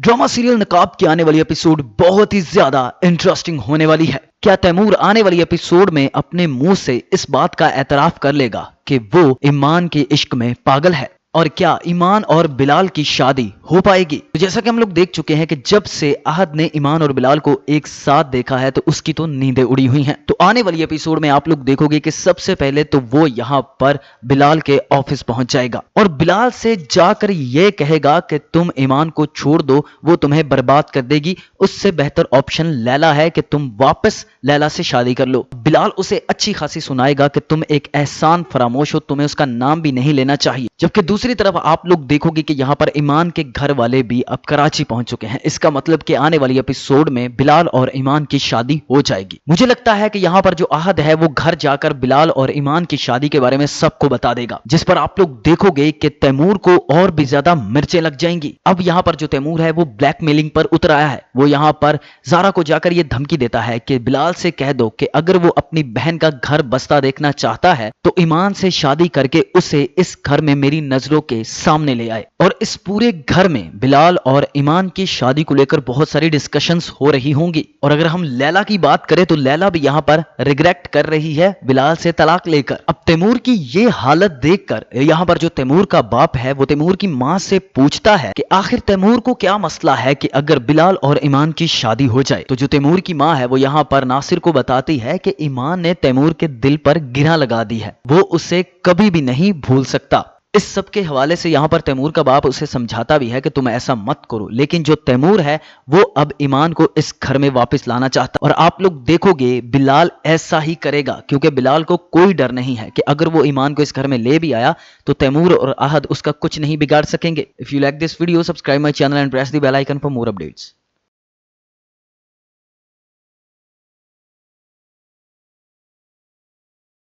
Drama serial नकाब की आने वाली एपिसोड बहुत ही ज्यादा इंटरेस्टिंग होने वाली है। क्या तैमूर आने वाली एपिसोड में अपने मुंह से इस बात का एतराफ कर लेगा कि वो ईमान के इश्क में पागल है? और क्या ईमान और बिलाल की शादी हो पाएगी? तो जैसा कि हम लोग देख चुके हैं कि जब से अहद ने ईमान और बिलाल को एक साथ देखा है तो उसकी तो नींदें उड़ी हुई हैं। तो आने वाली एपिसोड में आप लोग देखोगे कि सबसे पहले तो वो यहाँ पर बिलाल के ऑफिस पहुंच जाएगा और बिलाल से जाकर ये कहेगा कि तुम ईमान को छोड़ दो, वो तुम्हें बर्बाद कर देगी। उससे बेहतर ऑप्शन लैला है कि तुम वापस लैला से शादी कर लो। बिलाल उसे अच्छी खासी सुनाएगा कि तुम एक एहसान फरामोश हो, तुम्हें उसका नाम भी नहीं लेना चाहिए। जबकि दूसरी तरफ आप लोग देखोगे कि यहाँ पर ईमान के घर वाले भी अब कराची पहुंच चुके हैं। इसका मतलब कि आने वाली एपिसोड में बिलाल और ईमान की शादी हो जाएगी। मुझे लगता है कि यहाँ पर जो अहद है वो घर जाकर बिलाल और ईमान की शादी के बारे में सबको बता देगा, जिस पर आप लोग देखोगे कि तैमूर को और भी ज्यादा मिर्चें लग जाएंगी। अब यहाँ पर जो तैमूर है वो ब्लैकमेलिंग पर उतर आया है। वो यहाँ पर ज़ारा को जाकर ये धमकी देता है कि बिलाल से कह दो कि अगर वो अपनी बहन का घर बसता देखना चाहता है तो ईमान से शादी करके उसे इस घर में मेरी नजरों के सामने ले आए। और इस पूरे घर में बिलाल और ईमान की शादी को लेकर बहुत सारी डिस्कशंस हो रही होंगी। और अगर हम लैला की बात करें तो लैला भी यहाँ पर रिग्रेट कर रही है बिलाल से तलाक लेकर। अब तैमूर की ये हालत देखकर यहाँ पर जो तैमूर का बाप है वो तैमूर की माँ से पूछता है कि आखिर तैमूर को क्या मसला है कि अगर बिलाल और ईमान की शादी हो जाए। तो जो तैमूर की माँ है वो यहाँ पर नासिर को बताती है कि ईमान ने तैमूर के दिल पर गिरह लगा दी है, वो उसे कभी भी नहीं भूल सकता। इस सब के हवाले से यहाँ पर तैमूर का बाप उसे समझाता भी है कि तुम ऐसा मत करो, लेकिन जो तैमूर है वो अब ईमान को इस घर में वापस लाना चाहता। और आप लोग देखोगे बिलाल ऐसा ही करेगा, क्योंकि बिलाल को कोई डर नहीं है कि अगर वो ईमान को इस घर में ले भी आया तो तैमूर और अहद उसका कुछ नहीं बिगाड़ सकेंगे। If you like this video, subscribe my channel and press the bell icon for more updates.